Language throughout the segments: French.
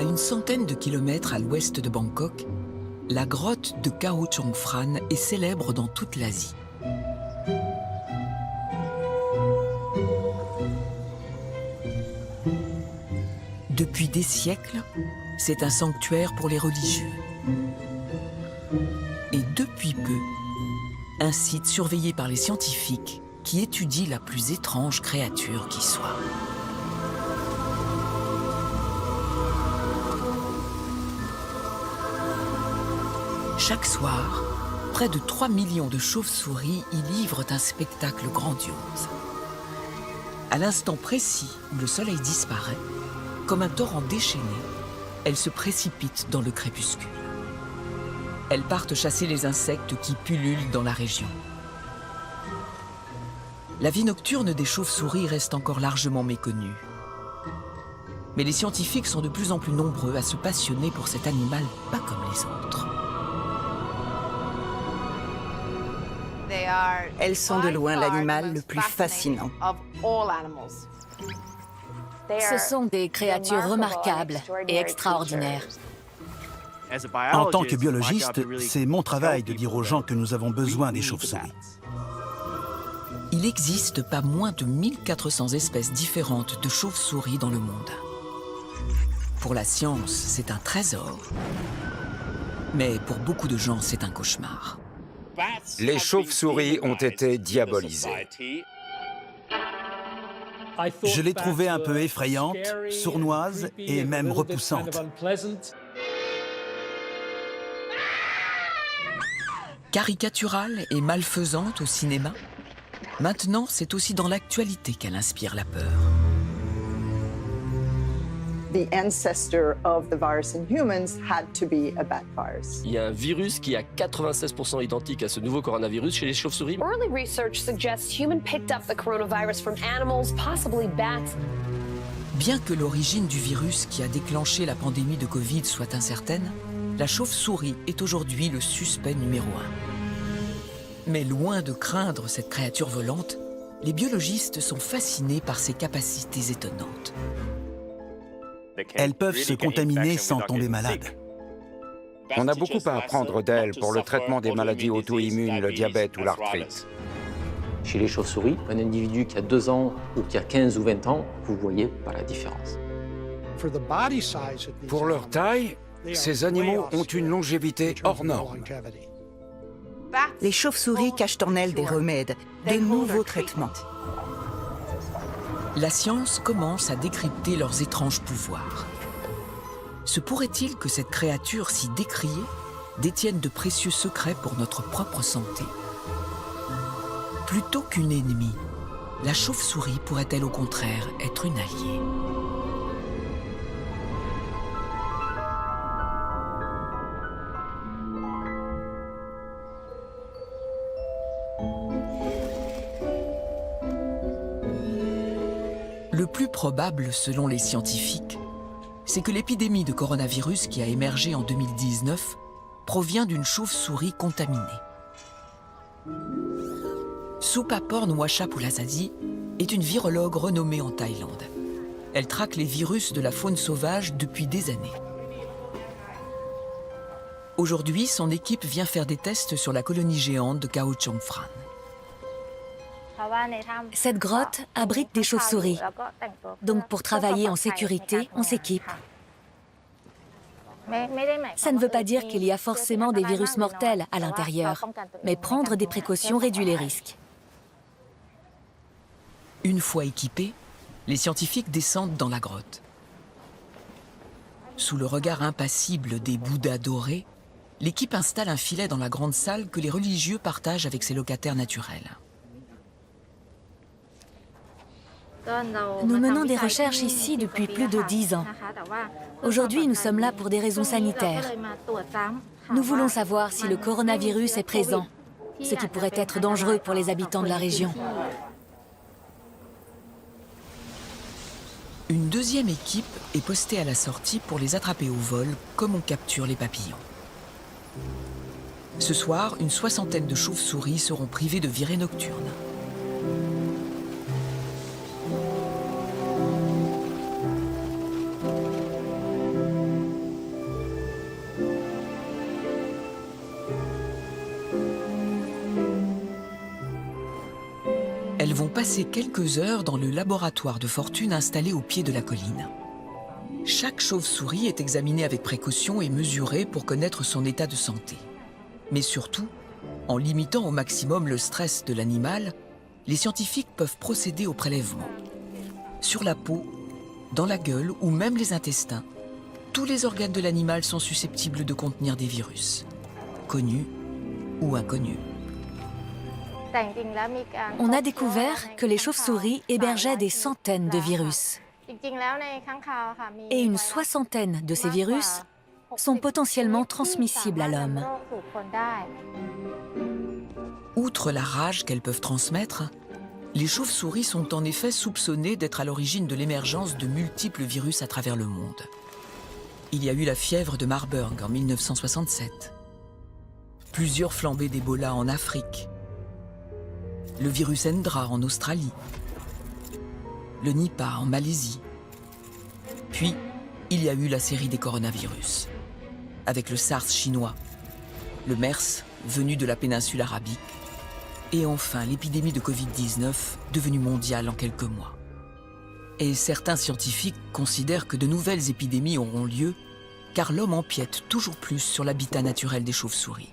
À une centaine de kilomètres à l'ouest de Bangkok, la grotte de Khao Chong Phrang est célèbre dans toute l'Asie. Depuis des siècles, c'est un sanctuaire pour les religieux. Et depuis peu, un site surveillé par les scientifiques qui étudient la plus étrange créature qui soit. Chaque soir, près de 3 millions de chauves-souris y livrent un spectacle grandiose. À l'instant précis où le soleil disparaît, comme un torrent déchaîné, elles se précipitent dans le crépuscule. Elles partent chasser les insectes qui pullulent dans la région. La vie nocturne des chauves-souris reste encore largement méconnue. Mais les scientifiques sont de plus en plus nombreux à se passionner pour cet animal pas comme les autres. Elles sont de loin l'animal le plus fascinant. Ce sont des créatures remarquables et extraordinaires. En tant que biologiste, c'est mon travail de dire aux gens que nous avons besoin des chauves-souris. Il existe pas moins de 1400 espèces différentes de chauves-souris dans le monde. Pour la science, c'est un trésor. Mais pour beaucoup de gens, c'est un cauchemar. Les chauves-souris ont été diabolisées. Je l'ai trouvée un peu effrayante, sournoise et même repoussante. Caricaturale et malfaisante au cinéma, maintenant c'est aussi dans l'actualité qu'elle inspire la peur. The ancestor of the virus in humans had to be a bat virus. Il y a un virus qui est à 96% identique à ce nouveau coronavirus chez les chauves-souris. Early research suggests humans picked up the coronavirus from animals, possibly bats. Bien que l'origine du virus qui a déclenché la pandémie de Covid soit incertaine, la chauve-souris est aujourd'hui le suspect numéro 1. Mais loin de craindre cette créature volante, les biologistes sont fascinés par ses capacités étonnantes. Elles peuvent se contaminer sans tomber malades. On a beaucoup à apprendre d'elles pour le traitement des maladies auto-immunes, le diabète ou l'arthrite. Chez les chauves-souris, un individu qui a 2 ans ou qui a 15 ou 20 ans, vous voyez pas la différence. Pour leur taille, ces animaux ont une longévité hors norme. Les chauves-souris cachent en elles des remèdes, de nouveaux traitements. La science commence à décrypter leurs étranges pouvoirs. Se pourrait-il que cette créature si décriée détienne de précieux secrets pour notre propre santé? Plutôt qu'une ennemie, la chauve-souris pourrait-elle au contraire être une alliée? Le plus probable, selon les scientifiques, c'est que l'épidémie de coronavirus qui a émergé en 2019 provient d'une chauve-souris contaminée. Supaporn Wachapulasadi est une virologue renommée en Thaïlande. Elle traque les virus de la faune sauvage depuis des années. Aujourd'hui, son équipe vient faire des tests sur la colonie géante de Khao Chong Phrang. Cette grotte abrite des chauves-souris. Donc pour travailler en sécurité, on s'équipe. Ça ne veut pas dire qu'il y a forcément des virus mortels à l'intérieur, mais prendre des précautions réduit les risques. Une fois équipés, les scientifiques descendent dans la grotte. Sous le regard impassible des Bouddhas dorés, l'équipe installe un filet dans la grande salle que les religieux partagent avec ses locataires naturels. Nous menons des recherches ici depuis plus de 10 ans. Aujourd'hui, nous sommes là pour des raisons sanitaires. Nous voulons savoir si le coronavirus est présent, ce qui pourrait être dangereux pour les habitants de la région. Une deuxième équipe est postée à la sortie pour les attraper au vol, comme on capture les papillons. Ce soir, une soixantaine de chauves-souris seront privées de virées nocturnes. Elles vont passer quelques heures dans le laboratoire de fortune installé au pied de la colline. Chaque chauve-souris est examinée avec précaution et mesurée pour connaître son état de santé. Mais surtout, en limitant au maximum le stress de l'animal, les scientifiques peuvent procéder au prélèvement. Sur la peau, dans la gueule ou même les intestins, tous les organes de l'animal sont susceptibles de contenir des virus, connus ou inconnus. On a découvert que les chauves-souris hébergeaient des centaines de virus. Et une soixantaine de ces virus sont potentiellement transmissibles à l'homme. Outre la rage qu'elles peuvent transmettre, les chauves-souris sont en effet soupçonnées d'être à l'origine de l'émergence de multiples virus à travers le monde. Il y a eu la fièvre de Marburg en 1967, plusieurs flambées d'Ebola en Afrique, le virus Hendra en Australie, le Nipah en Malaisie. Puis, il y a eu la série des coronavirus, avec le SARS chinois, le MERS venu de la péninsule arabique, et enfin l'épidémie de Covid-19 devenue mondiale en quelques mois. Et certains scientifiques considèrent que de nouvelles épidémies auront lieu, car l'homme empiète toujours plus sur l'habitat naturel des chauves-souris.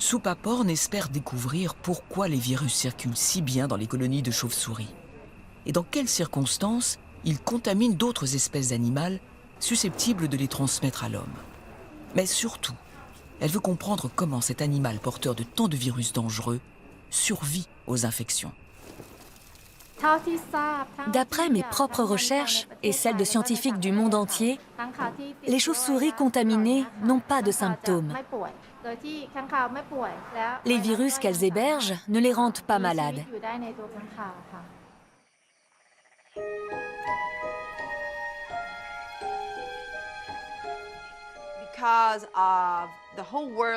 Soupaporn espère découvrir pourquoi les virus circulent si bien dans les colonies de chauves-souris et dans quelles circonstances ils contaminent d'autres espèces animales susceptibles de les transmettre à l'homme. Mais surtout, elle veut comprendre comment cet animal porteur de tant de virus dangereux survit aux infections. D'après mes propres recherches et celles de scientifiques du monde entier, les chauves-souris contaminées n'ont pas de symptômes. Les virus qu'elles hébergent ne les rendent pas malades.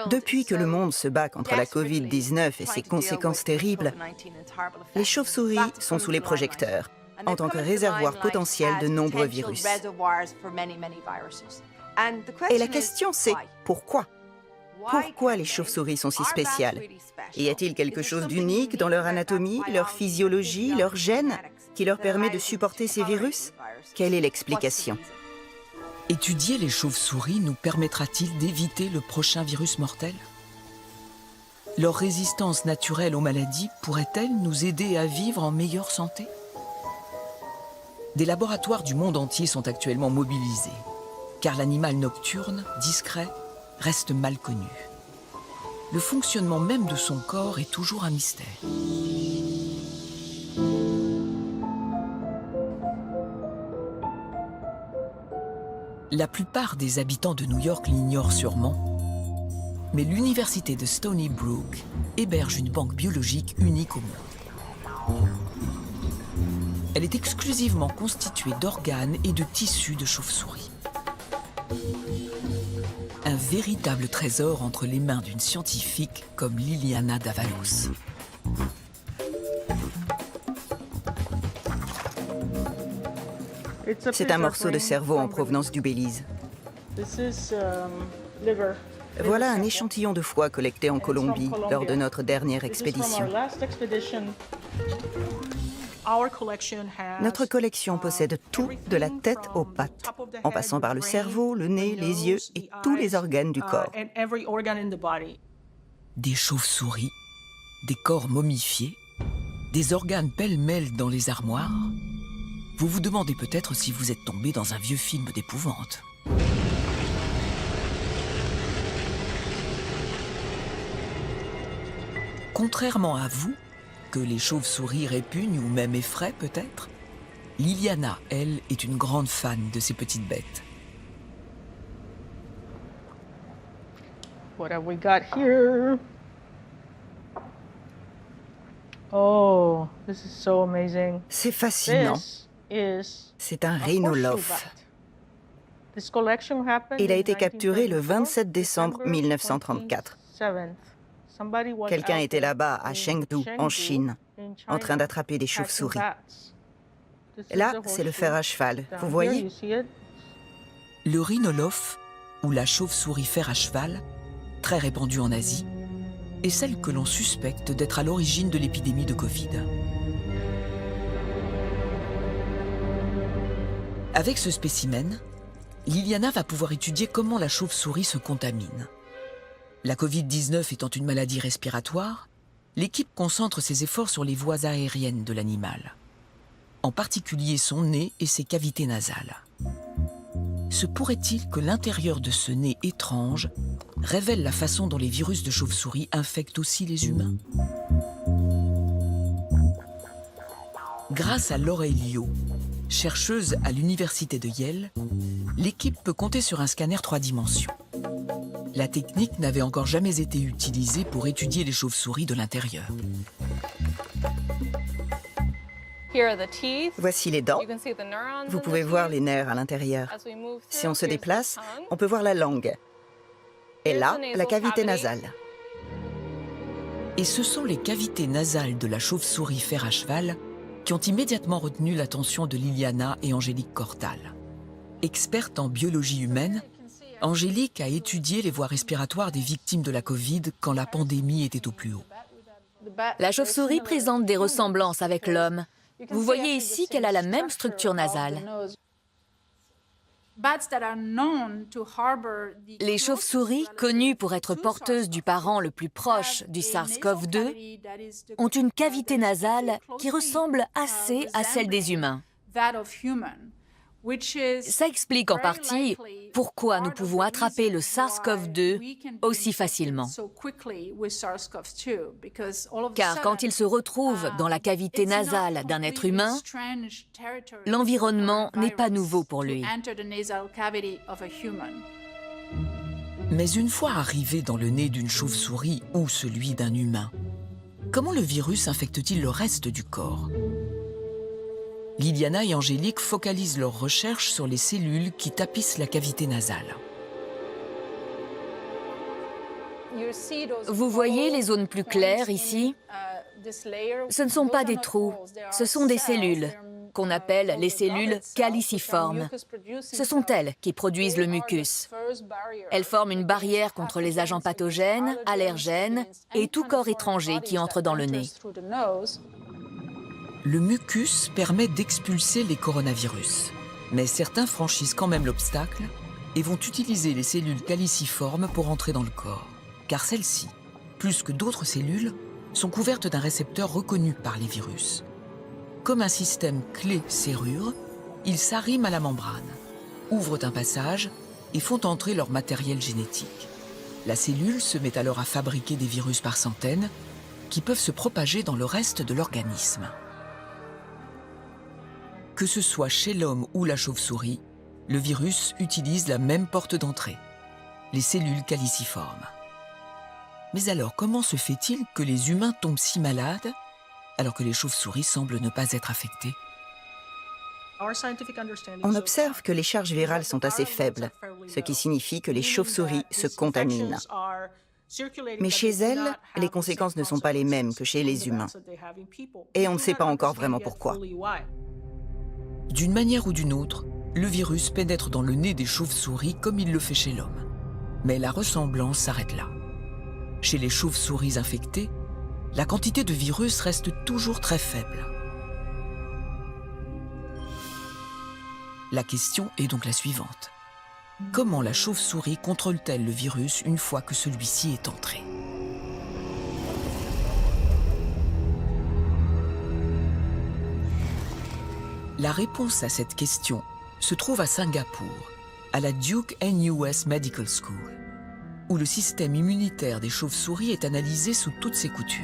Depuis que le monde se bat contre la Covid-19 et ses conséquences terribles, les chauves-souris sont sous les projecteurs, en tant que réservoir potentiel de nombreux virus. Et la question c'est pourquoi ? Pourquoi les chauves-souris sont si spéciales ? Y a-t-il quelque chose d'unique dans leur anatomie, leur physiologie, leurs gènes, qui leur permet de supporter ces virus ? Quelle est l'explication ? Étudier les chauves-souris nous permettra-t-il d'éviter le prochain virus mortel ? Leur résistance naturelle aux maladies pourrait-elle nous aider à vivre en meilleure santé ? Des laboratoires du monde entier sont actuellement mobilisés, car l'animal nocturne, discret, reste mal connu. Le fonctionnement même de son corps est toujours un mystère. La plupart des habitants de New York l'ignorent sûrement, mais l'université de Stony Brook héberge une banque biologique unique au monde. Elle est exclusivement constituée d'organes et de tissus de chauves-souris. Un véritable trésor entre les mains d'une scientifique comme Liliana Davalos. C'est un morceau de cerveau en provenance du Belize. Voilà un échantillon de foie collecté en Colombie lors de notre dernière expédition. Notre collection possède tout de la tête aux pattes, en passant par le cerveau, le nez, les yeux et tous les organes du corps. Des chauves-souris, des corps momifiés, des organes pêle-mêle dans les armoires. Vous vous demandez peut-être si vous êtes tombé dans un vieux film d'épouvante. Contrairement à vous, que les chauves-souris répugnent ou même effraient peut-être, Liliana, elle, est une grande fan de ces petites bêtes. What have we got here? Oh, this is so amazing. C'est fascinant. C'est un rhinolophe. Il a été capturé le 27 décembre 1934. Quelqu'un était là-bas, à Chengdu, en Chine, en train d'attraper des chauves-souris. Là, c'est le fer à cheval, vous voyez ? Le rhinolophe, ou la chauve-souris fer à cheval, très répandue en Asie, est celle que l'on suspecte d'être à l'origine de l'épidémie de Covid. Avec ce spécimen, Liliana va pouvoir étudier comment la chauve-souris se contamine. La Covid-19 étant une maladie respiratoire, l'équipe concentre ses efforts sur les voies aériennes de l'animal, en particulier son nez et ses cavités nasales. Se pourrait-il que l'intérieur de ce nez étrange révèle la façon dont les virus de chauve-souris infectent aussi les humains? Grâce à l'oreille Lio, chercheuse à l'université de Yale, l'équipe peut compter sur un scanner 3 dimensions. La technique n'avait encore jamais été utilisée pour étudier les chauves-souris de l'intérieur. Voici les dents. Vous pouvez voir les nerfs à l'intérieur. Si on se déplace, on peut voir la langue. Et là, la cavité nasale. Et ce sont les cavités nasales de la chauve-souris fer à cheval qui ont immédiatement retenu l'attention de Liliana et Angélique Cortal. Experte en biologie humaine, Angélique a étudié les voies respiratoires des victimes de la Covid quand la pandémie était au plus haut. La chauve-souris présente des ressemblances avec l'homme. Vous voyez ici qu'elle a la même structure nasale. Les chauves-souris, connues pour être porteuses du parent le plus proche du SARS-CoV-2, ont une cavité nasale qui ressemble assez à celle des humains. Ça explique en partie pourquoi nous pouvons attraper le SARS-CoV-2 aussi facilement. Car quand il se retrouve dans la cavité nasale d'un être humain, l'environnement n'est pas nouveau pour lui. Mais une fois arrivé dans le nez d'une chauve-souris ou celui d'un humain, comment le virus infecte-t-il le reste du corps? Liliana et Angélique focalisent leurs recherches sur les cellules qui tapissent la cavité nasale. Vous voyez les zones plus claires ici? Ce ne sont pas des trous, ce sont des cellules, qu'on appelle les cellules caliciformes. Ce sont elles qui produisent le mucus. Elles forment une barrière contre les agents pathogènes, allergènes et tout corps étranger qui entre dans le nez. Le mucus permet d'expulser les coronavirus. Mais certains franchissent quand même l'obstacle et vont utiliser les cellules caliciformes pour entrer dans le corps. Car celles-ci, plus que d'autres cellules, sont couvertes d'un récepteur reconnu par les virus. Comme un système clé-serrure, ils s'arriment à la membrane, ouvrent un passage et font entrer leur matériel génétique. La cellule se met alors à fabriquer des virus par centaines qui peuvent se propager dans le reste de l'organisme. Que ce soit chez l'homme ou la chauve-souris, le virus utilise la même porte d'entrée, les cellules caliciformes. Mais alors, comment se fait-il que les humains tombent si malades alors que les chauves-souris semblent ne pas être affectées? On observe que les charges virales sont assez faibles, ce qui signifie que les chauves-souris se contaminent. Mais chez elles, les conséquences ne sont pas les mêmes que chez les humains. Et on ne sait pas encore vraiment pourquoi. D'une manière ou d'une autre, le virus pénètre dans le nez des chauves-souris comme il le fait chez l'homme. Mais la ressemblance s'arrête là. Chez les chauves-souris infectées, la quantité de virus reste toujours très faible. La question est donc la suivante. Comment la chauve-souris contrôle-t-elle le virus une fois que celui-ci est entré ? La réponse à cette question se trouve à Singapour, à la Duke NUS Medical School, où le système immunitaire des chauves-souris est analysé sous toutes ses coutures.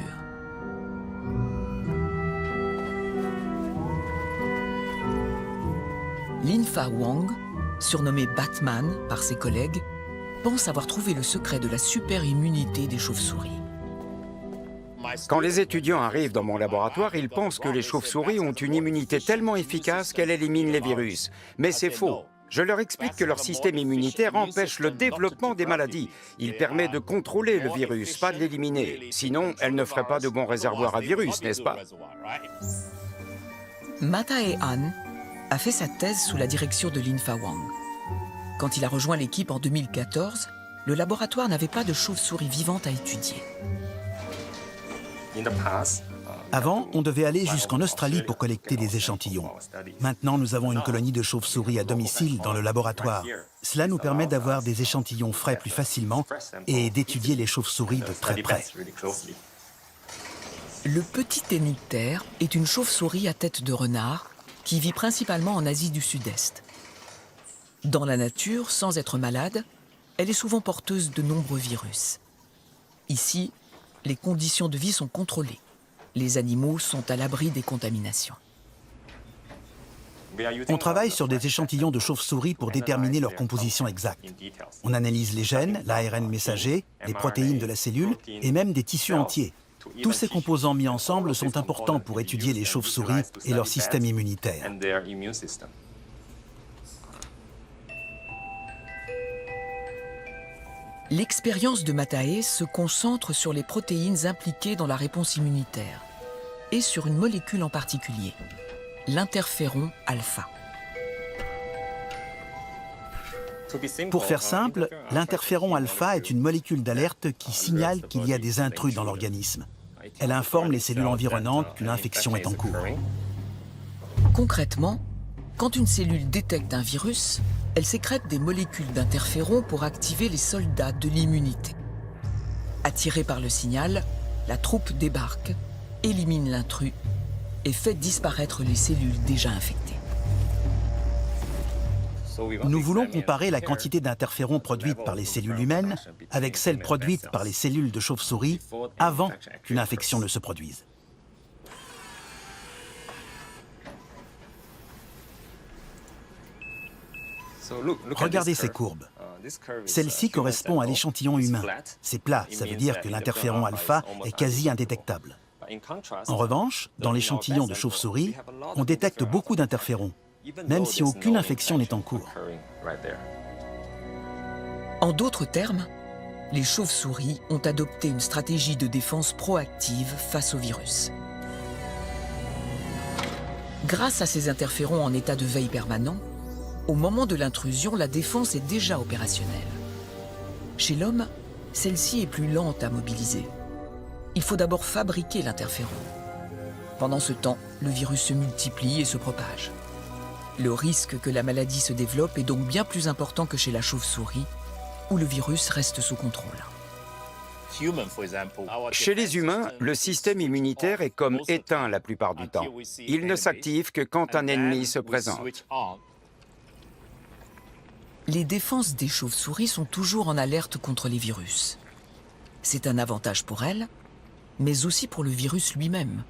Lin-Fa Wang, surnommé Batman par ses collègues, pense avoir trouvé le secret de la super-immunité des chauves-souris. Quand les étudiants arrivent dans mon laboratoire, ils pensent que les chauves-souris ont une immunité tellement efficace qu'elle élimine les virus. Mais c'est faux. Je leur explique que leur système immunitaire empêche le développement des maladies. Il permet de contrôler le virus, pas de l'éliminer. Sinon, elle ne ferait pas de bons réservoirs à virus, n'est-ce pas? Matae Han a fait sa thèse sous la direction de Lin-Fa Wang. Quand il a rejoint l'équipe en 2014, le laboratoire n'avait pas de chauves-souris vivantes à étudier. Avant, on devait aller jusqu'en Australie pour collecter des échantillons. Maintenant, nous avons une colonie de chauves-souris à domicile dans le laboratoire. Cela nous permet d'avoir des échantillons frais plus facilement et d'étudier les chauves-souris de très près. Le petit hénictère est une chauve-souris à tête de renard qui vit principalement en Asie du Sud-Est. Dans la nature, sans être malade, elle est souvent porteuse de nombreux virus. Ici, les conditions de vie sont contrôlées. Les animaux sont à l'abri des contaminations. On travaille sur des échantillons de chauves-souris pour déterminer leur composition exacte. On analyse les gènes, l'ARN messager, les protéines de la cellule et même des tissus entiers. Tous ces composants mis ensemble sont importants pour étudier les chauves-souris et leur système immunitaire. L'expérience de Matae se concentre sur les protéines impliquées dans la réponse immunitaire et sur une molécule en particulier, l'interféron alpha. Pour faire simple, l'interféron alpha est une molécule d'alerte qui signale qu'il y a des intrus dans l'organisme. Elle informe les cellules environnantes qu'une infection est en cours. Concrètement, quand une cellule détecte un virus, elle sécrète des molécules d'interféron pour activer les soldats de l'immunité. Attirée par le signal, la troupe débarque, élimine l'intrus et fait disparaître les cellules déjà infectées. Nous voulons comparer la quantité d'interféron produite par les cellules humaines avec celle produite par les cellules de chauve-souris avant qu'une infection ne se produise. Regardez ces courbes. Celle-ci correspond à l'échantillon humain. C'est plat, ça veut dire que l'interféron alpha est quasi indétectable. En revanche, dans l'échantillon de chauve-souris, on détecte beaucoup d'interférons, même si aucune infection n'est en cours. En d'autres termes, les chauves-souris ont adopté une stratégie de défense proactive face au virus. Grâce à ces interférons en état de veille permanent, au moment de l'intrusion, la défense est déjà opérationnelle. Chez l'homme, celle-ci est plus lente à mobiliser. Il faut d'abord fabriquer l'interféron. Pendant ce temps, le virus se multiplie et se propage. Le risque que la maladie se développe est donc bien plus important que chez la chauve-souris, où le virus reste sous contrôle. Chez les humains, le système immunitaire est comme éteint la plupart du temps. Il ne s'active que quand un ennemi se présente. Les défenses des chauves-souris sont toujours en alerte contre les virus. C'est un avantage pour elles, mais aussi pour le virus lui-même,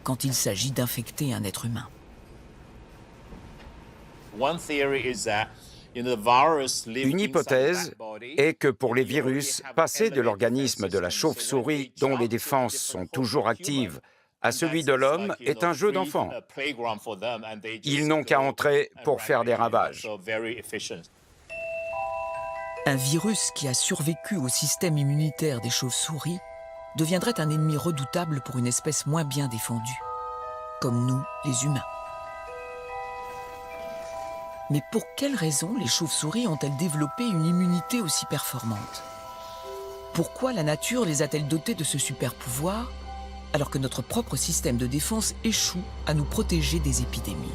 quand il s'agit d'infecter un être humain. Une hypothèse est que pour les virus, passer de l'organisme de la chauve-souris, dont les défenses sont toujours actives, à celui de l'homme est un jeu d'enfant. Ils n'ont qu'à entrer pour faire des ravages. Un virus qui a survécu au système immunitaire des chauves-souris deviendrait un ennemi redoutable pour une espèce moins bien défendue, comme nous, les humains. Mais pour quelles raisons les chauves-souris ont-elles développé une immunité aussi performante? Pourquoi la nature les a-t-elle dotées de ce super pouvoir, alors que notre propre système de défense échoue à nous protéger des épidémies?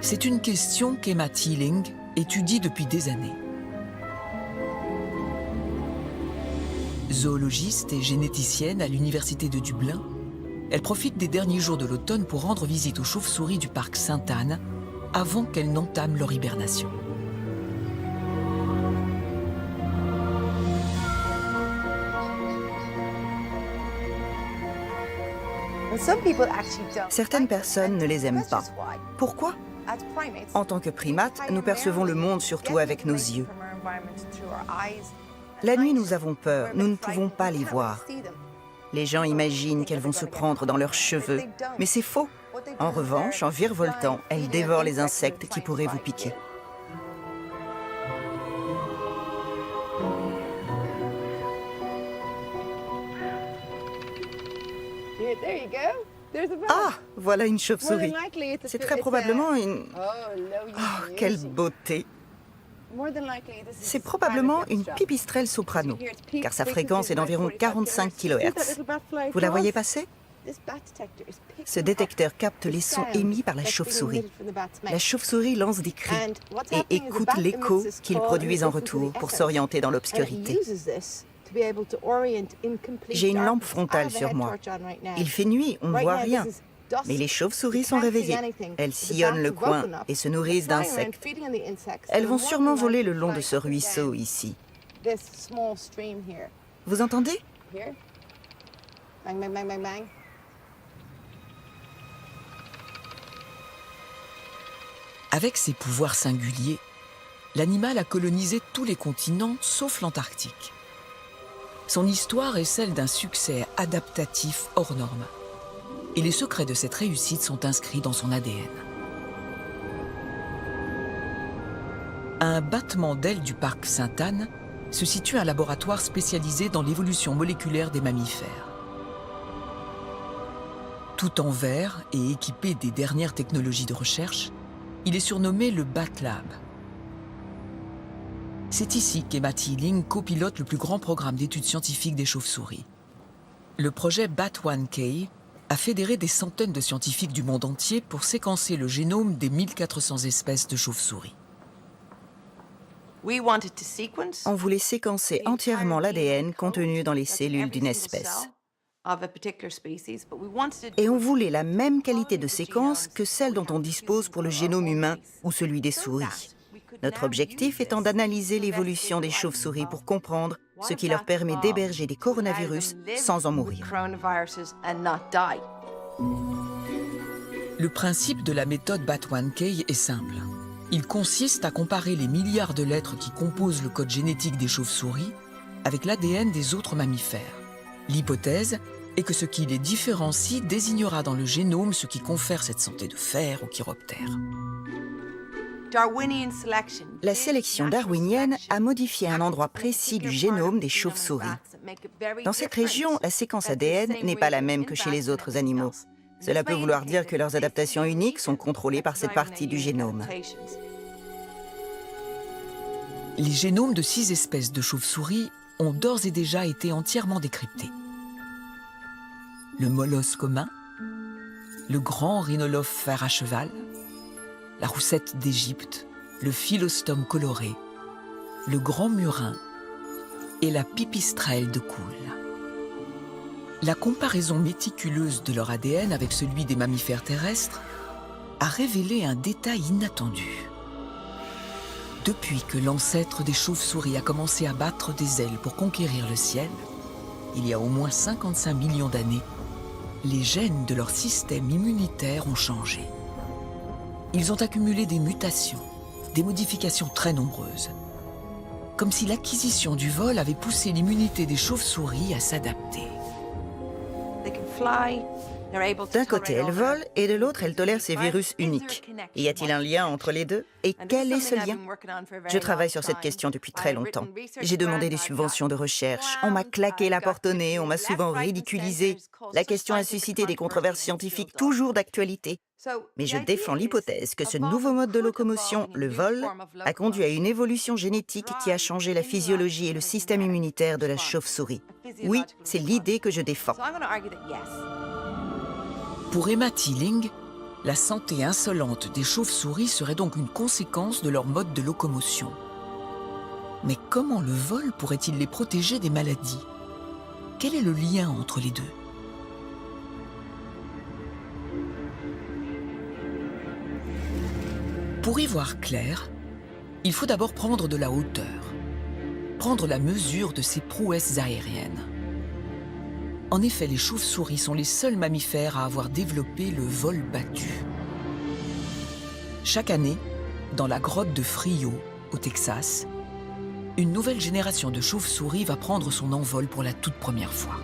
C'est une question qu'Emma Teeling étudie depuis des années. Zoologiste et généticienne à l'université de Dublin, elle profite des derniers jours de l'automne pour rendre visite aux chauves-souris du parc Sainte-Anne avant qu'elles n'entament leur hibernation. Certaines personnes ne les aiment pas. Pourquoi? En tant que primates, nous percevons le monde surtout avec nos yeux. La nuit, nous avons peur, nous ne pouvons pas les voir. Les gens imaginent qu'elles vont se prendre dans leurs cheveux, mais c'est faux. En revanche, en virevoltant, elles dévorent les insectes qui pourraient vous piquer. Ah, voilà une chauve-souris. C'est très probablement une... Oh, quelle beauté! C'est probablement une pipistrelle soprano, car sa fréquence est d'environ 45 kHz. Vous la voyez passer? Ce détecteur capte les sons émis par la chauve-souris. La chauve-souris lance des cris et écoute l'écho qu'ils produisent en retour pour s'orienter dans l'obscurité. J'ai une lampe frontale sur moi. Il fait nuit, on ne voit rien. Mais les chauves-souris sont réveillées. Elles sillonnent le coin et se nourrissent d'insectes. Elles vont sûrement voler le long de ce ruisseau ici. Vous entendez? Avec ses pouvoirs singuliers, l'animal a colonisé tous les continents sauf l'Antarctique. Son histoire est celle d'un succès adaptatif hors norme. Et les secrets de cette réussite sont inscrits dans son ADN. À un battement d'aile du parc Sainte-Anne se situe un laboratoire spécialisé dans l'évolution moléculaire des mammifères. Tout en verre et équipé des dernières technologies de recherche, il est surnommé le Bat Lab. C'est ici qu'Emma Teeling copilote le plus grand programme d'études scientifiques des chauves-souris. Le projet Bat1K a fédéré des centaines de scientifiques du monde entier pour séquencer le génome des 1400 espèces de chauves-souris. On voulait séquencer entièrement l'ADN contenu dans les cellules d'une espèce. Et on voulait la même qualité de séquence que celle dont on dispose pour le génome humain ou celui des souris. Notre objectif étant d'analyser l'évolution des chauves-souris pour comprendre ce qui leur permet d'héberger des coronavirus sans en mourir. Le principe de la méthode Bat1K est simple. Il consiste à comparer les milliards de lettres qui composent le code génétique des chauves-souris avec l'ADN des autres mammifères. L'hypothèse est que ce qui les différencie désignera dans le génome ce qui confère cette santé de fer aux chiroptères. La sélection darwinienne a modifié un endroit précis du génome des chauves-souris. Dans cette région, la séquence ADN n'est pas la même que chez les autres animaux. Cela peut vouloir dire que leurs adaptations uniques sont contrôlées par cette partie du génome. Les génomes de 6 espèces de chauves-souris ont d'ores et déjà été entièrement décryptés. Le molosse commun, le grand rhinolophe fer à cheval, la roussette d'Égypte, le philostome coloré, le grand murin et la pipistrelle de Cool. La comparaison méticuleuse de leur ADN avec celui des mammifères terrestres a révélé un détail inattendu. Depuis que l'ancêtre des chauves-souris a commencé à battre des ailes pour conquérir le ciel, il y a au moins 55 millions d'années, les gènes de leur système immunitaire ont changé. Ils ont accumulé des mutations, des modifications très nombreuses. Comme si l'acquisition du vol avait poussé l'immunité des chauves-souris à s'adapter. D'un côté, elles volent et de l'autre, elles tolèrent ces virus uniques. Y a-t-il un lien entre les deux? Et quel est ce lien? Je travaille sur cette question depuis très longtemps. J'ai demandé des subventions de recherche. On m'a claqué la porte au nez, on m'a souvent ridiculisé. La question a suscité des controverses scientifiques toujours d'actualité. Mais je défends l'hypothèse que ce nouveau mode de locomotion, le vol, a conduit à une évolution génétique qui a changé la physiologie et le système immunitaire de la chauve-souris. Oui, c'est l'idée que je défends. Pour Emma Teeling, la santé insolente des chauves-souris serait donc une conséquence de leur mode de locomotion. Mais comment le vol pourrait-il les protéger des maladies? Quel est le lien entre les deux? Pour y voir clair, il faut d'abord prendre de la hauteur, prendre la mesure de ces prouesses aériennes. En effet, les chauves-souris sont les seuls mammifères à avoir développé le vol battu. Chaque année, dans la grotte de Frio, au Texas, une nouvelle génération de chauves-souris va prendre son envol pour la toute première fois.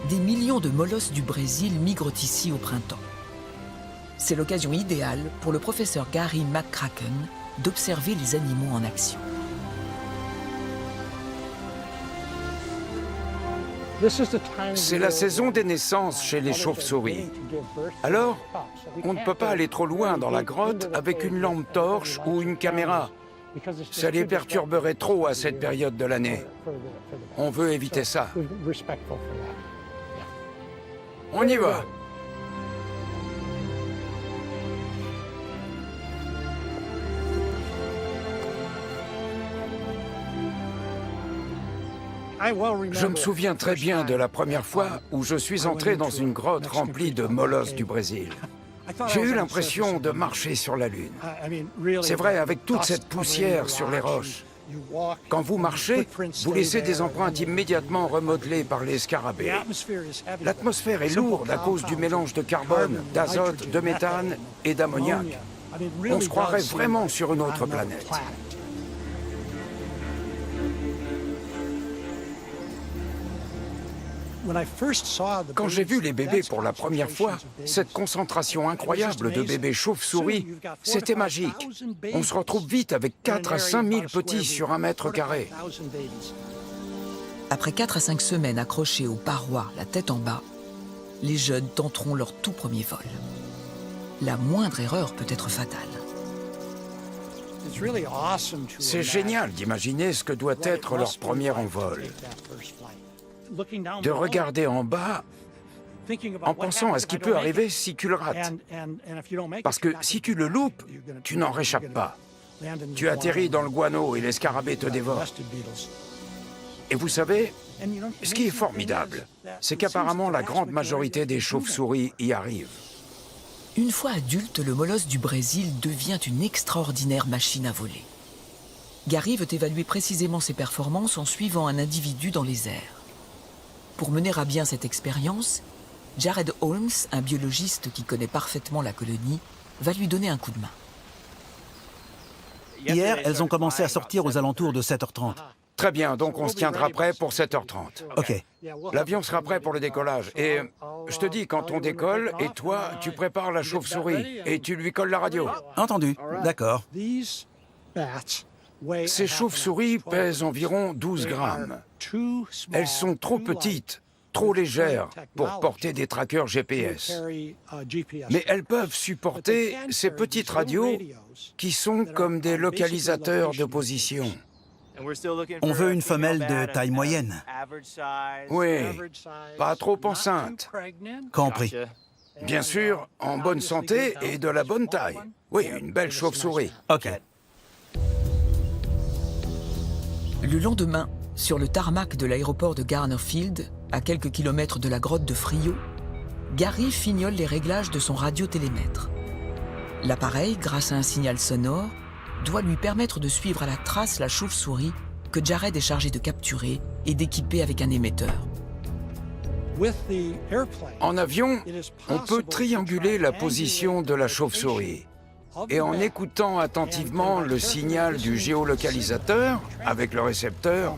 Des millions de molosses du Brésil migrent ici au printemps. C'est l'occasion idéale pour le professeur Gary McCracken d'observer les animaux en action. C'est la saison des naissances chez les chauves-souris. Alors, on ne peut pas aller trop loin dans la grotte avec une lampe torche ou une caméra. Ça les perturberait trop à cette période de l'année. On veut éviter ça. On y va. Je me souviens très bien de la première fois où je suis entré dans une grotte remplie de molosses du Brésil. J'ai eu l'impression de marcher sur la Lune. C'est vrai, avec toute cette poussière sur les roches. Quand vous marchez, vous laissez des empreintes immédiatement remodelées par les scarabées. L'atmosphère est lourde à cause du mélange de carbone, d'azote, de méthane et d'ammoniac. On se croirait vraiment sur une autre planète. Quand j'ai vu les bébés pour la première fois, cette concentration incroyable de bébés chauves-souris, c'était magique. On se retrouve vite avec 4 à 5 000 petits sur 1 mètre carré. Après 4 à 5 semaines accrochés aux parois, la tête en bas, les jeunes tenteront leur tout premier vol. La moindre erreur peut être fatale. C'est génial d'imaginer ce que doit être leur premier envol. De regarder en bas en pensant à ce qui peut arriver si tu le rates. Parce que si tu le loupes, tu n'en réchappes pas. Tu atterris dans le guano et les scarabées te dévorent. Et vous savez, ce qui est formidable, c'est qu'apparemment la grande majorité des chauves-souris y arrivent. Une fois adulte, le molosse du Brésil devient une extraordinaire machine à voler. Gary veut évaluer précisément ses performances en suivant un individu dans les airs. Pour mener à bien cette expérience, Jared Holmes, un biologiste qui connaît parfaitement la colonie, va lui donner un coup de main. Hier, elles ont commencé à sortir aux alentours de 7h30. Très bien, donc on se tiendra prêt pour 7h30. OK. L'avion sera prêt pour le décollage. Et je te dis, quand on décolle, et toi, tu prépares la chauve-souris et tu lui colles la radio. Entendu. D'accord. Ces chauves-souris pèsent environ 12 grammes. Elles sont trop petites, trop légères pour porter des trackers GPS. Mais elles peuvent supporter ces petites radios qui sont comme des localisateurs de position. On veut une femelle de taille moyenne. Oui, pas trop enceinte. Compris. Bien sûr, en bonne santé et de la bonne taille. Oui, une belle chauve-souris. OK. Le lendemain, sur le tarmac de l'aéroport de Garnerfield, à quelques kilomètres de la grotte de Frio, Gary fignole les réglages de son radiotélémètre. L'appareil, grâce à un signal sonore, doit lui permettre de suivre à la trace la chauve-souris que Jared est chargé de capturer et d'équiper avec un émetteur. En avion, on peut trianguler la position de la chauve-souris. Et en écoutant attentivement le signal du géolocalisateur avec le récepteur,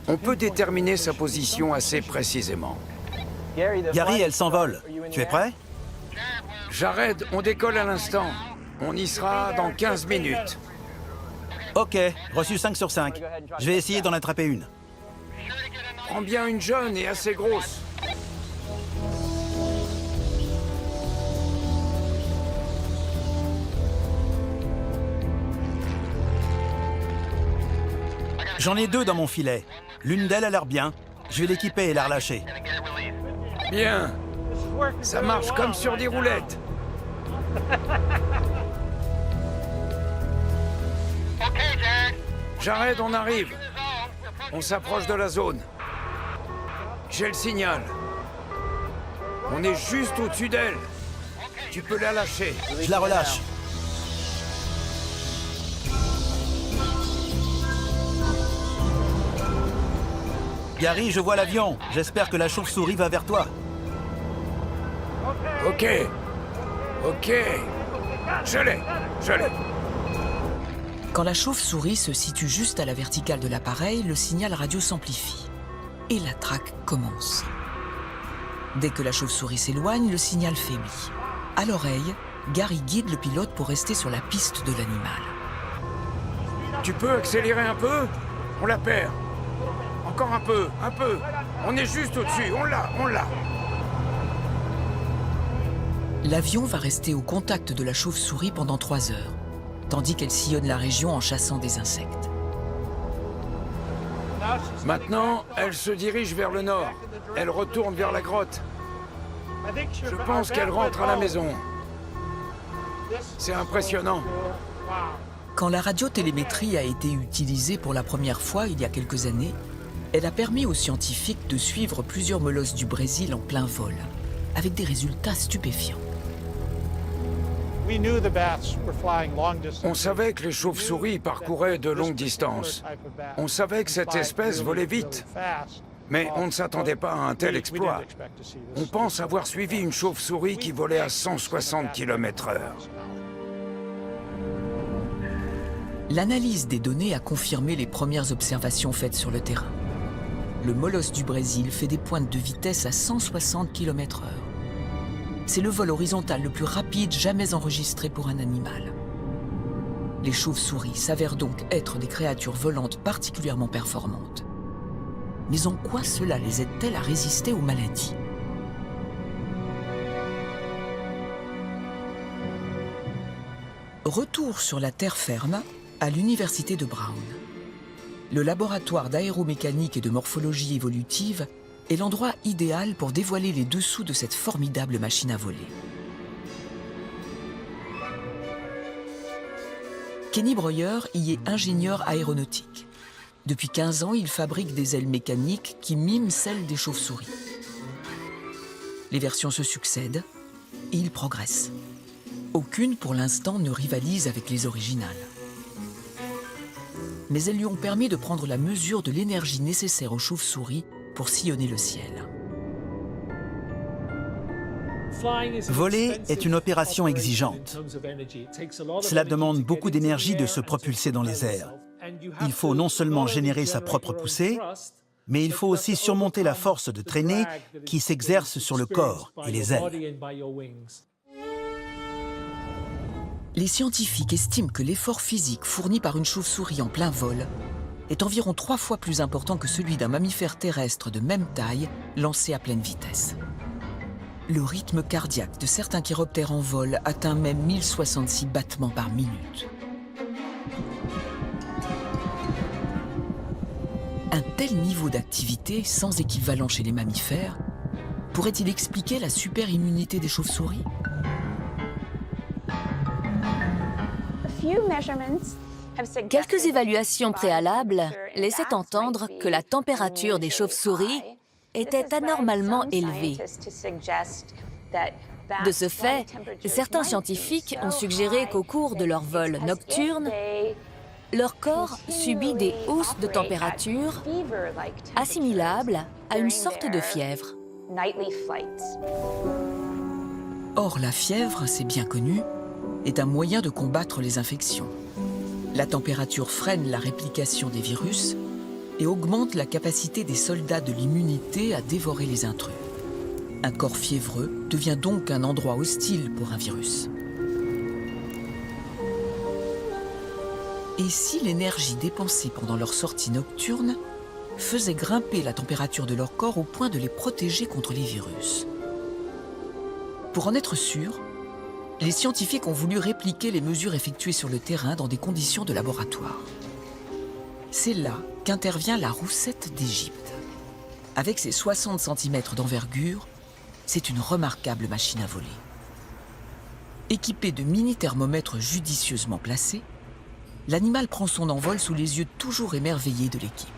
on peut déterminer sa position assez précisément. Gary, elle s'envole. Tu es prêt? Jared, on décolle à l'instant. On y sera dans 15 minutes. OK, reçu 5 sur 5. Je vais essayer d'en attraper une. Prends bien une jeune et assez grosse. J'en ai 2 dans mon filet. L'une d'elles a l'air bien. Je vais l'équiper et la relâcher. Bien. Ça marche comme sur des roulettes. Jared, on arrive. On s'approche de la zone. J'ai le signal. On est juste au-dessus d'elle. Tu peux la lâcher. Je la relâche. Gary, je vois l'avion. J'espère que la chauve-souris va vers toi. OK. OK. Je l'ai. Quand la chauve-souris se situe juste à la verticale de l'appareil, le signal radio s'amplifie. Et la traque commence. Dès que la chauve-souris s'éloigne, le signal faiblit. À l'oreille, Gary guide le pilote pour rester sur la piste de l'animal. Tu peux accélérer un peu? On la perd. Encore un peu, un peu. On est juste au-dessus, on l'a. L'avion va rester au contact de la chauve-souris pendant 3 heures, tandis qu'elle sillonne la région en chassant des insectes. Maintenant, elle se dirige vers le nord. Elle retourne vers la grotte. Je pense qu'elle rentre à la maison. C'est impressionnant. Quand la radiotélémétrie a été utilisée pour la première fois il y a quelques années, elle a permis aux scientifiques de suivre plusieurs molosses du Brésil en plein vol, avec des résultats stupéfiants. On savait que les chauves-souris parcouraient de longues distances. On savait que cette espèce volait vite. Mais on ne s'attendait pas à un tel exploit. On pense avoir suivi une chauve-souris qui volait à 160 km/h. L'analyse des données a confirmé les premières observations faites sur le terrain. Le molosse du Brésil fait des pointes de vitesse à 160 km/h. C'est le vol horizontal le plus rapide jamais enregistré pour un animal. Les chauves-souris s'avèrent donc être des créatures volantes particulièrement performantes. Mais en quoi cela les aide-t-elle à résister aux maladies? Retour sur la terre ferme à l'université de Brown. Le laboratoire d'aéromécanique et de morphologie évolutive est l'endroit idéal pour dévoiler les dessous de cette formidable machine à voler. Kenny Breuer y est ingénieur aéronautique. Depuis 15 ans, il fabrique des ailes mécaniques qui miment celles des chauves-souris. Les versions se succèdent et il progresse. Aucune, pour l'instant, ne rivalise avec les originales. Mais elles lui ont permis de prendre la mesure de l'énergie nécessaire aux chauves-souris pour sillonner le ciel. Voler est une opération exigeante. Cela demande beaucoup d'énergie de se propulser dans les airs. Il faut non seulement générer sa propre poussée, mais il faut aussi surmonter la force de traînée qui s'exerce sur le corps et les ailes. Les scientifiques estiment que l'effort physique fourni par une chauve-souris en plein vol est environ 3 fois plus important que celui d'un mammifère terrestre de même taille lancé à pleine vitesse. Le rythme cardiaque de certains chiroptères en vol atteint même 1066 battements par minute. Un tel niveau d'activité, sans équivalent chez les mammifères, pourrait-il expliquer la super immunité des chauves-souris ? Quelques évaluations préalables laissaient entendre que la température des chauves-souris était anormalement élevée. De ce fait, certains scientifiques ont suggéré qu'au cours de leur vol nocturne, leur corps subit des hausses de température assimilables à une sorte de fièvre. Or, la fièvre, c'est bien connu, est un moyen de combattre les infections. La température freine la réplication des virus et augmente la capacité des soldats de l'immunité à dévorer les intrus. Un corps fiévreux devient donc un endroit hostile pour un virus. Et si l'énergie dépensée pendant leur sortie nocturne faisait grimper la température de leur corps au point de les protéger contre les virus? Pour en être sûr, les scientifiques ont voulu répliquer les mesures effectuées sur le terrain dans des conditions de laboratoire. C'est là qu'intervient la roussette d'Égypte. Avec ses 60 cm d'envergure, c'est une remarquable machine à voler. Équipée de mini-thermomètres judicieusement placés, l'animal prend son envol sous les yeux toujours émerveillés de l'équipe.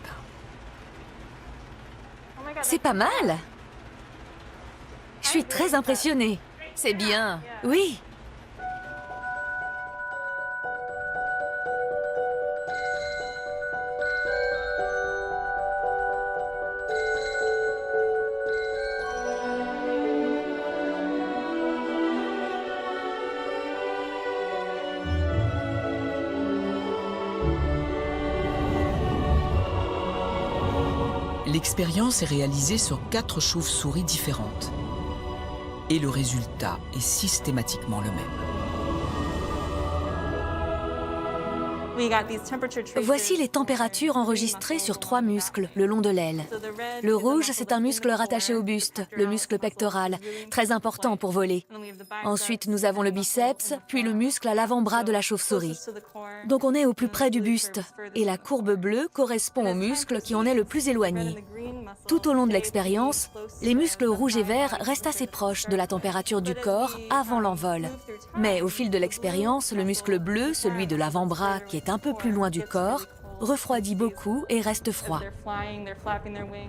C'est pas mal! Je suis très impressionnée. C'est bien. Oui. L'expérience est réalisée sur 4 chauves-souris différentes. Et le résultat est systématiquement le même. Voici les températures enregistrées sur 3 muscles le long de l'aile. Le rouge, c'est un muscle rattaché au buste, le muscle pectoral, très important pour voler. Ensuite, nous avons le biceps, puis le muscle à l'avant-bras de la chauve-souris. Donc on est au plus près du buste, et la courbe bleue correspond au muscle qui en est le plus éloigné. Tout au long de l'expérience, les muscles rouges et verts restent assez proches de la température du corps avant l'envol. Mais au fil de l'expérience, le muscle bleu, celui de l'avant-bras qui est un peu plus loin du corps, refroidit beaucoup et reste froid.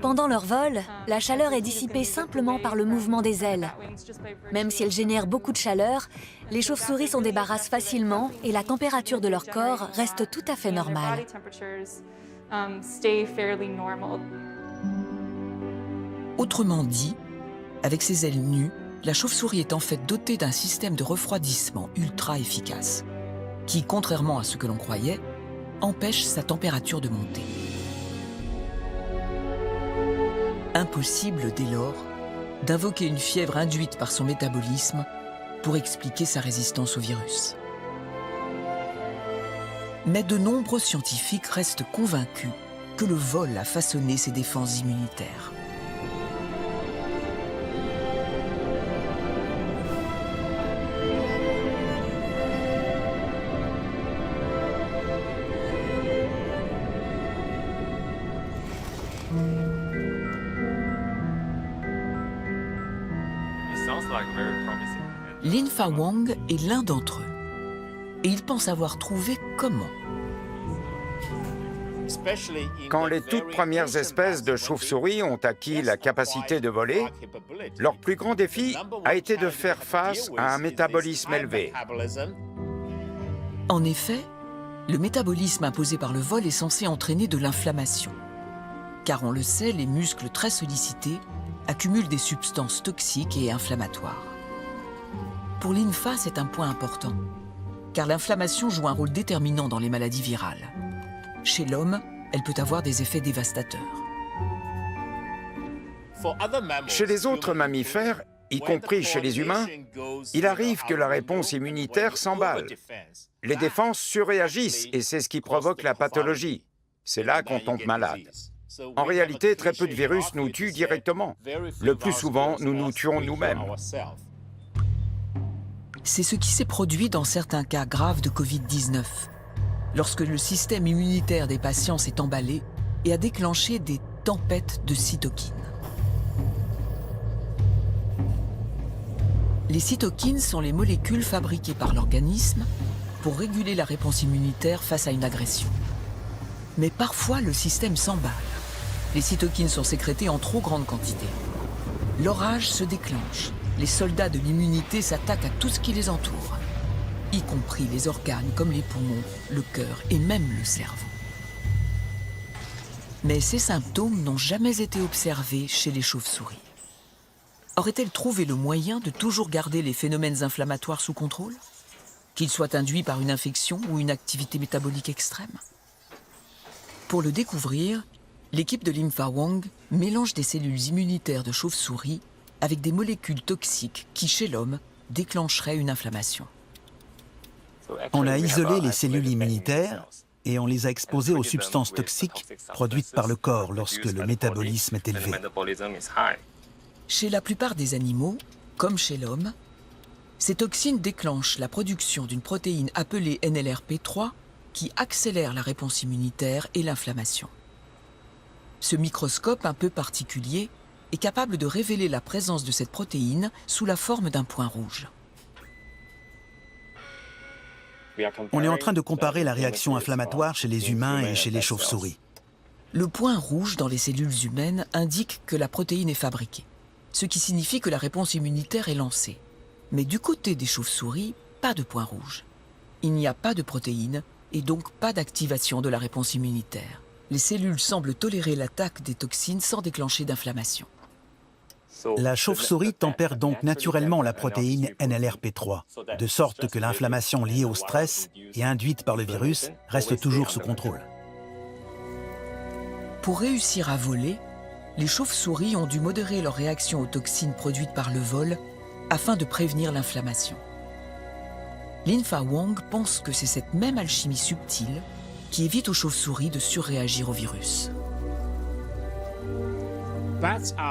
Pendant leur vol, la chaleur est dissipée simplement par le mouvement des ailes. Même si elles génèrent beaucoup de chaleur, les chauves-souris s'en débarrassent facilement et la température de leur corps reste tout à fait normale. Autrement dit, avec ses ailes nues, la chauve-souris est en fait dotée d'un système de refroidissement ultra efficace, qui, contrairement à ce que l'on croyait, empêche sa température de monter. Impossible, dès lors, d'invoquer une fièvre induite par son métabolisme pour expliquer sa résistance au virus. Mais de nombreux scientifiques restent convaincus que le vol a façonné ses défenses immunitaires. Lin Fa Wang est l'un d'entre eux. Et il pense avoir trouvé comment. Quand les toutes premières espèces de chauves-souris ont acquis la capacité de voler, leur plus grand défi a été de faire face à un métabolisme élevé. En effet, le métabolisme imposé par le vol est censé entraîner de l'inflammation. Car on le sait, les muscles très sollicités accumulent des substances toxiques et inflammatoires. Pour Lin Fa, c'est un point important, car l'inflammation joue un rôle déterminant dans les maladies virales. Chez l'homme, elle peut avoir des effets dévastateurs. Chez les autres mammifères, y compris chez les humains, il arrive que la réponse immunitaire s'emballe. Les défenses surréagissent et c'est ce qui provoque la pathologie. C'est là qu'on tombe malade. En réalité, très peu de virus nous tuent directement. Le plus souvent, nous nous tuons nous-mêmes. C'est ce qui s'est produit dans certains cas graves de Covid-19, lorsque le système immunitaire des patients s'est emballé et a déclenché des tempêtes de cytokines. Les cytokines sont les molécules fabriquées par l'organisme pour réguler la réponse immunitaire face à une agression. Mais parfois, le système s'emballe. Les cytokines sont sécrétées en trop grande quantité. L'orage se déclenche. Les soldats de l'immunité s'attaquent à tout ce qui les entoure, y compris les organes comme les poumons, le cœur et même le cerveau. Mais ces symptômes n'ont jamais été observés chez les chauves-souris. Aurait-elle trouvé le moyen de toujours garder les phénomènes inflammatoires sous contrôle, qu'ils soient induits par une infection ou une activité métabolique extrême? Pour le découvrir, l'équipe de Lin Fa Wang mélange des cellules immunitaires de chauves-souris avec des molécules toxiques qui, chez l'homme, déclencheraient une inflammation. On a isolé les cellules immunitaires et on les a exposées aux substances toxiques produites par le corps lorsque le métabolisme est élevé. Chez la plupart des animaux, comme chez l'homme, ces toxines déclenchent la production d'une protéine appelée NLRP3 qui accélère la réponse immunitaire et l'inflammation. Ce microscope un peu particulier est capable de révéler la présence de cette protéine sous la forme d'un point rouge. On est en train de comparer la réaction inflammatoire chez les humains et chez les chauves-souris. Le point rouge dans les cellules humaines indique que la protéine est fabriquée, ce qui signifie que la réponse immunitaire est lancée. Mais du côté des chauves-souris, pas de point rouge. Il n'y a pas de protéine et donc pas d'activation de la réponse immunitaire. Les cellules semblent tolérer l'attaque des toxines sans déclencher d'inflammation. La chauve-souris tempère donc naturellement la protéine NLRP3, de sorte que l'inflammation liée au stress et induite par le virus reste toujours sous contrôle. Pour réussir à voler, les chauves-souris ont dû modérer leur réaction aux toxines produites par le vol afin de prévenir l'inflammation. Lin Fa Wang pense que c'est cette même alchimie subtile qui évite aux chauves-souris de surréagir au virus.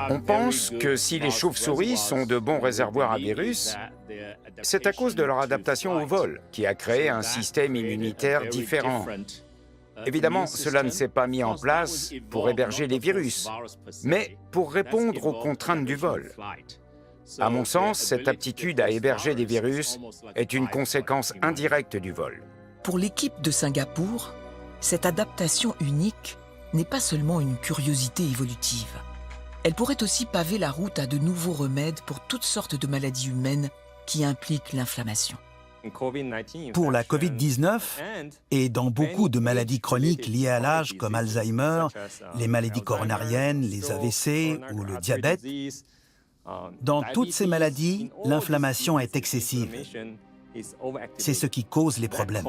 On pense que si les chauves-souris sont de bons réservoirs à virus, c'est à cause de leur adaptation au vol, qui a créé un système immunitaire différent. Évidemment, cela ne s'est pas mis en place pour héberger les virus, mais pour répondre aux contraintes du vol. À mon sens, cette aptitude à héberger des virus est une conséquence indirecte du vol. Pour l'équipe de Singapour, cette adaptation unique n'est pas seulement une curiosité évolutive. Elle pourrait aussi paver la route à de nouveaux remèdes pour toutes sortes de maladies humaines qui impliquent l'inflammation. Pour la Covid-19 et dans beaucoup de maladies chroniques liées à l'âge comme Alzheimer, les maladies coronariennes, les AVC ou le diabète, dans toutes ces maladies, l'inflammation est excessive. C'est ce qui cause les problèmes.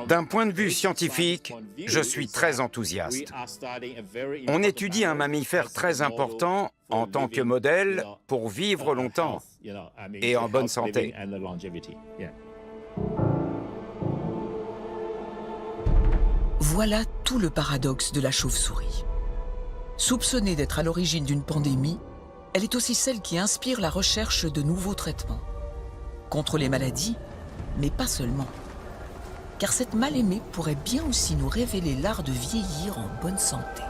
D'un point de vue scientifique, je suis très enthousiaste. On étudie un mammifère très important en tant que modèle pour vivre longtemps et en bonne santé. Voilà tout le paradoxe de la chauve-souris. Soupçonnée d'être à l'origine d'une pandémie, elle est aussi celle qui inspire la recherche de nouveaux traitements. Contre les maladies, mais pas seulement. Car cette mal-aimée pourrait bien aussi nous révéler l'art de vieillir en bonne santé.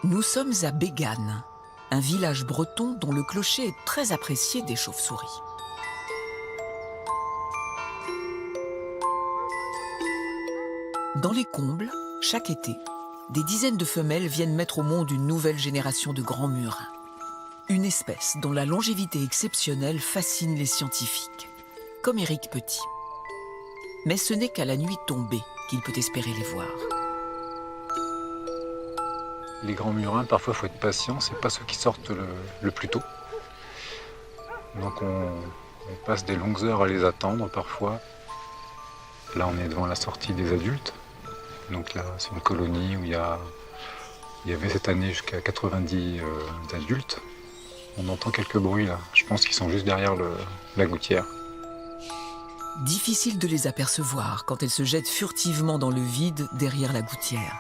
Nous sommes à Bégane, un village breton dont le clocher est très apprécié des chauves-souris. Dans les combles, chaque été, des dizaines de femelles viennent mettre au monde une nouvelle génération de grands murins. Une espèce dont la longévité exceptionnelle fascine les scientifiques, comme Éric Petit. Mais ce n'est qu'à la nuit tombée qu'il peut espérer les voir. Les grands murins, parfois, il faut être patient, c'est pas ceux qui sortent le plus tôt. Donc on passe des longues heures à les attendre parfois. Là, on est devant la sortie des adultes. Donc là, c'est une colonie où il y avait cette année jusqu'à 90 adultes. On entend quelques bruits là. Je pense qu'ils sont juste derrière la gouttière. Difficile de les apercevoir quand elles se jettent furtivement dans le vide derrière la gouttière.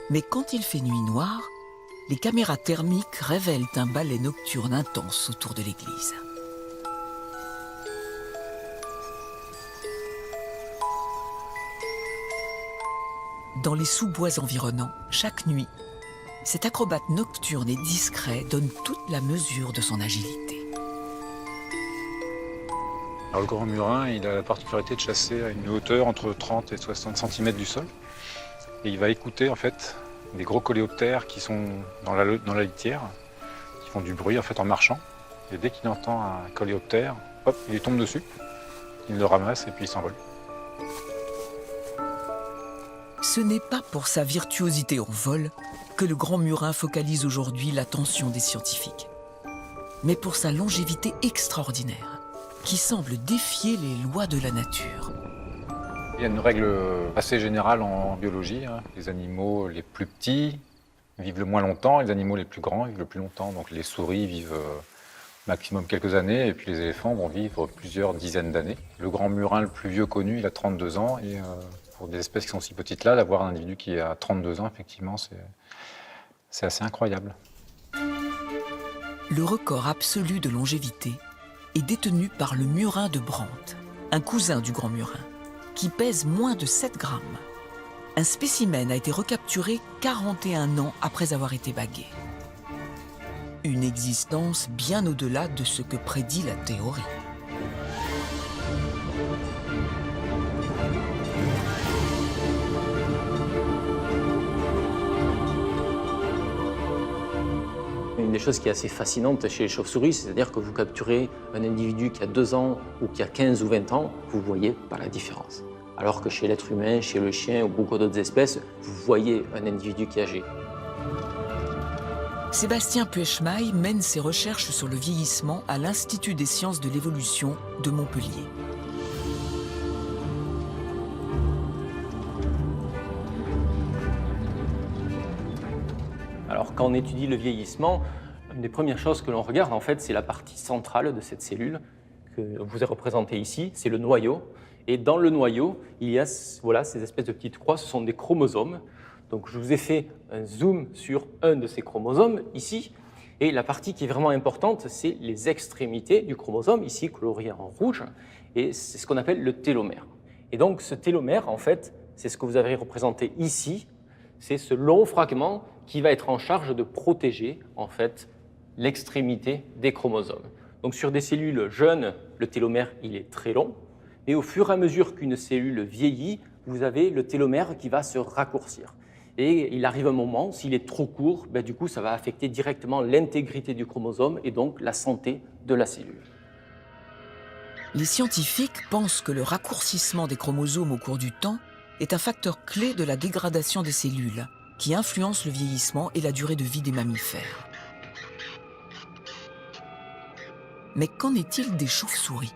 Mais quand il fait nuit noire, les caméras thermiques révèlent un ballet nocturne intense autour de l'église. Dans les sous-bois environnants, chaque nuit, cet acrobate nocturne et discret donne toute la mesure de son agilité. Alors, le grand murin, il a la particularité de chasser à une hauteur entre 30 et 60 cm du sol. Et il va écouter en fait des gros coléoptères qui sont dans la litière, qui font du bruit en fait en marchant. Et dès qu'il entend un coléoptère, hop, il tombe dessus, il le ramasse et puis il s'envole. Ce n'est pas pour sa virtuosité en vol que le grand murin focalise aujourd'hui l'attention des scientifiques, mais pour sa longévité extraordinaire, qui semble défier les lois de la nature. Il y a une règle assez générale en biologie. Les animaux les plus petits vivent le moins longtemps, et les animaux les plus grands vivent le plus longtemps. Donc les souris vivent maximum quelques années, et puis les éléphants vont vivre plusieurs dizaines d'années. Le grand murin le plus vieux connu, il a 32 ans, et pour des espèces qui sont si petites là, d'avoir un individu qui a 32 ans, effectivement, c'est assez incroyable. Le record absolu de longévité est détenu par le murin de Brandt, un cousin du grand murin, qui pèse moins de 7 grammes. Un spécimen a été recapturé 41 ans après avoir été bagué. Une existence bien au-delà de ce que prédit la théorie. Une des choses qui est assez fascinante chez les chauves-souris, c'est-à-dire que vous capturez un individu qui a 2 ans ou qui a 15 ou 20 ans, vous ne voyez pas la différence. Alors que chez l'être humain, chez le chien ou beaucoup d'autres espèces, vous voyez un individu qui est âgé. Sébastien Puechmaï mène ses recherches sur le vieillissement à l'Institut des sciences de l'évolution de Montpellier. Alors, quand on étudie le vieillissement, une des premières choses que l'on regarde, en fait, c'est la partie centrale de cette cellule que je vous ai représentée ici, c'est le noyau. Et dans le noyau, il y a voilà, ces espèces de petites croix, ce sont des chromosomes. Donc, je vous ai fait un zoom sur un de ces chromosomes ici. Et la partie qui est vraiment importante, c'est les extrémités du chromosome, ici coloriées en rouge. Et c'est ce qu'on appelle le télomère. Et donc, ce télomère, en fait, c'est ce que vous avez représenté ici. C'est ce long fragment qui va être en charge de protéger, en fait, l'extrémité des chromosomes. Donc, sur des cellules jeunes, le télomère, il est très long. Et au fur et à mesure qu'une cellule vieillit, vous avez le télomère qui va se raccourcir. Et il arrive un moment, s'il est trop court, du coup, ça va affecter directement l'intégrité du chromosome et donc la santé de la cellule. Les scientifiques pensent que le raccourcissement des chromosomes au cours du temps est un facteur clé de la dégradation des cellules, qui influence le vieillissement et la durée de vie des mammifères. Mais qu'en est-il des chauves-souris?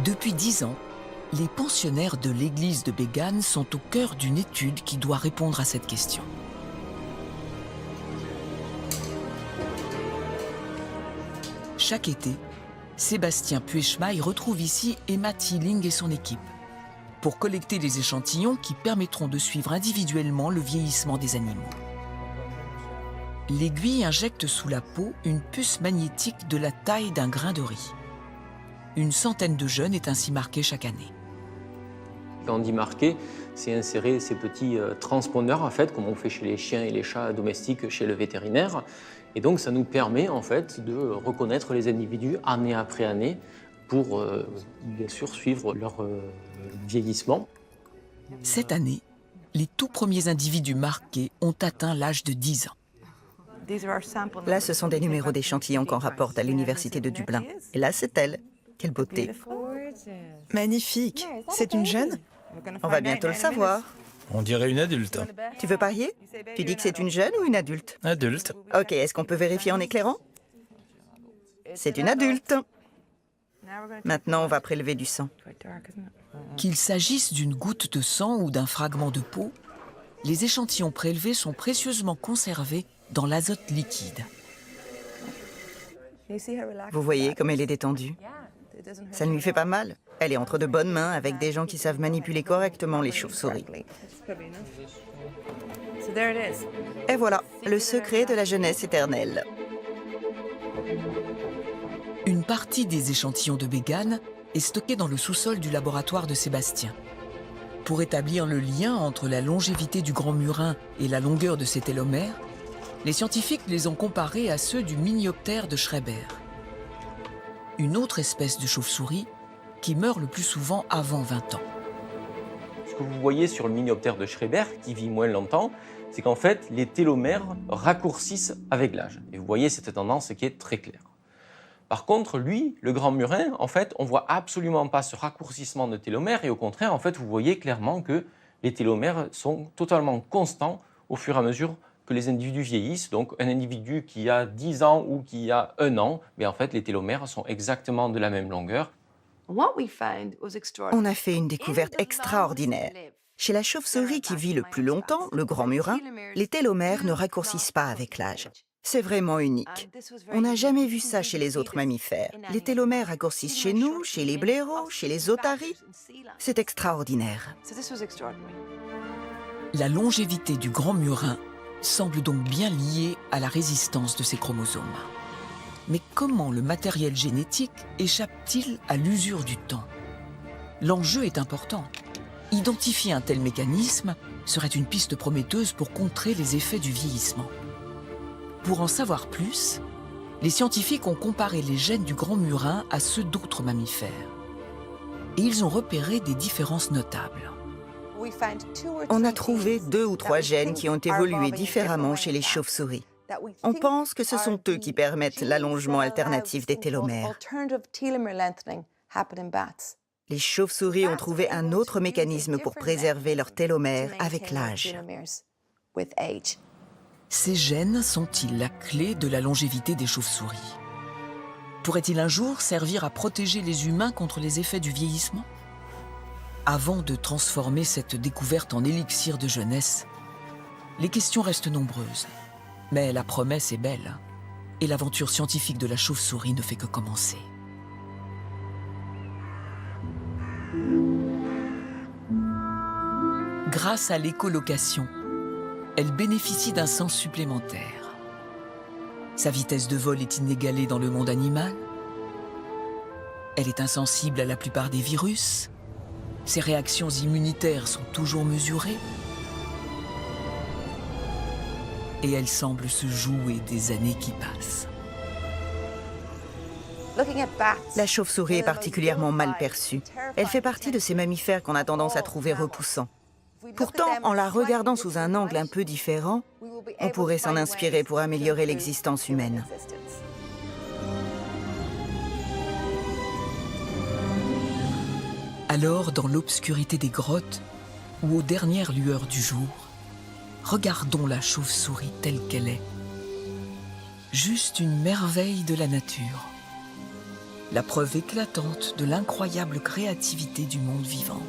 Depuis 10 ans, les pensionnaires de l'église de Bégane sont au cœur d'une étude qui doit répondre à cette question. Chaque été, Sébastien Puechmaï retrouve ici Emma Thiling et son équipe pour collecter des échantillons qui permettront de suivre individuellement le vieillissement des animaux. L'aiguille injecte sous la peau une puce magnétique de la taille d'un grain de riz. Une centaine de jeunes est ainsi marquée chaque année. Quand on dit marquer, c'est insérer ces petits transpondeurs, en fait, comme on fait chez les chiens et les chats domestiques chez le vétérinaire. Et donc, ça nous permet, en fait, de reconnaître les individus année après année pour, bien sûr, suivre leur vieillissement. Cette année, les tout premiers individus marqués ont atteint l'âge de 10 ans. Là, ce sont des numéros d'échantillons qu'on rapporte à l'université de Dublin. Et là, c'est elle. Quelle beauté. Magnifique. C'est une jeune? On va bientôt le savoir. On dirait une adulte. Tu veux parier? Tu dis que c'est une jeune ou une adulte? Adulte. Ok, est-ce qu'on peut vérifier en éclairant? C'est une adulte. Maintenant, on va prélever du sang. Qu'il s'agisse d'une goutte de sang ou d'un fragment de peau, les échantillons prélevés sont précieusement conservés dans l'azote liquide. Vous voyez comme elle est détendue? Ça ne lui fait pas mal. Elle est entre de bonnes mains avec des gens qui savent manipuler correctement les chauves-souris. Et voilà, le secret de la jeunesse éternelle. Une partie des échantillons de Bégane est stockée dans le sous-sol du laboratoire de Sébastien. Pour établir le lien entre la longévité du grand murin et la longueur de ses télomères, les scientifiques les ont comparés à ceux du minioptère de Schreiber, une autre espèce de chauve-souris qui meurt le plus souvent avant 20 ans. Ce que vous voyez sur le minioptère de Schreiber, qui vit moins longtemps, c'est qu'en fait, les télomères raccourcissent avec l'âge. Et vous voyez cette tendance qui est très claire. Par contre, lui, le grand murin, en fait, on ne voit absolument pas ce raccourcissement de télomères et au contraire, en fait, vous voyez clairement que les télomères sont totalement constants au fur et à mesure que les individus vieillissent. Donc, un individu qui a 10 ans ou qui a 1 an, en fait, les télomères sont exactement de la même longueur. On a fait une découverte extraordinaire. Chez la chauve-souris qui vit le plus longtemps, le grand murin, les télomères ne raccourcissent pas avec l'âge. C'est vraiment unique. On n'a jamais vu ça chez les autres mammifères. Les télomères raccourcissent chez nous, chez les blaireaux, chez les otaries. C'est extraordinaire. La longévité du grand murin semble donc bien liée à la résistance de ses chromosomes. Mais comment le matériel génétique échappe-t-il à l'usure du temps? L'enjeu est important. Identifier un tel mécanisme serait une piste prometteuse pour contrer les effets du vieillissement. Pour en savoir plus, les scientifiques ont comparé les gènes du grand murin à ceux d'autres mammifères. Et ils ont repéré des différences notables. On a trouvé 2 ou 3 gènes qui ont évolué différemment chez les chauves-souris. On pense que ce sont eux qui permettent l'allongement alternatif des télomères. Les chauves-souris ont trouvé un autre mécanisme pour préserver leurs télomères avec l'âge. Ces gènes sont-ils la clé de la longévité des chauves-souris? Pourrait-il un jour servir à protéger les humains contre les effets du vieillissement? Avant de transformer cette découverte en élixir de jeunesse, les questions restent nombreuses. Mais la promesse est belle, et l'aventure scientifique de la chauve-souris ne fait que commencer. Grâce à l'écholocation, elle bénéficie d'un sens supplémentaire. Sa vitesse de vol est inégalée dans le monde animal. Elle est insensible à la plupart des virus. Ses réactions immunitaires sont toujours mesurées. Et elle semble se jouer des années qui passent. La chauve-souris est particulièrement mal perçue. Elle fait partie de ces mammifères qu'on a tendance à trouver repoussants. Pourtant, en la regardant sous un angle un peu différent, on pourrait s'en inspirer pour améliorer l'existence humaine. Alors, dans l'obscurité des grottes ou aux dernières lueurs du jour, regardons la chauve-souris telle qu'elle est. Juste une merveille de la nature. La preuve éclatante de l'incroyable créativité du monde vivant.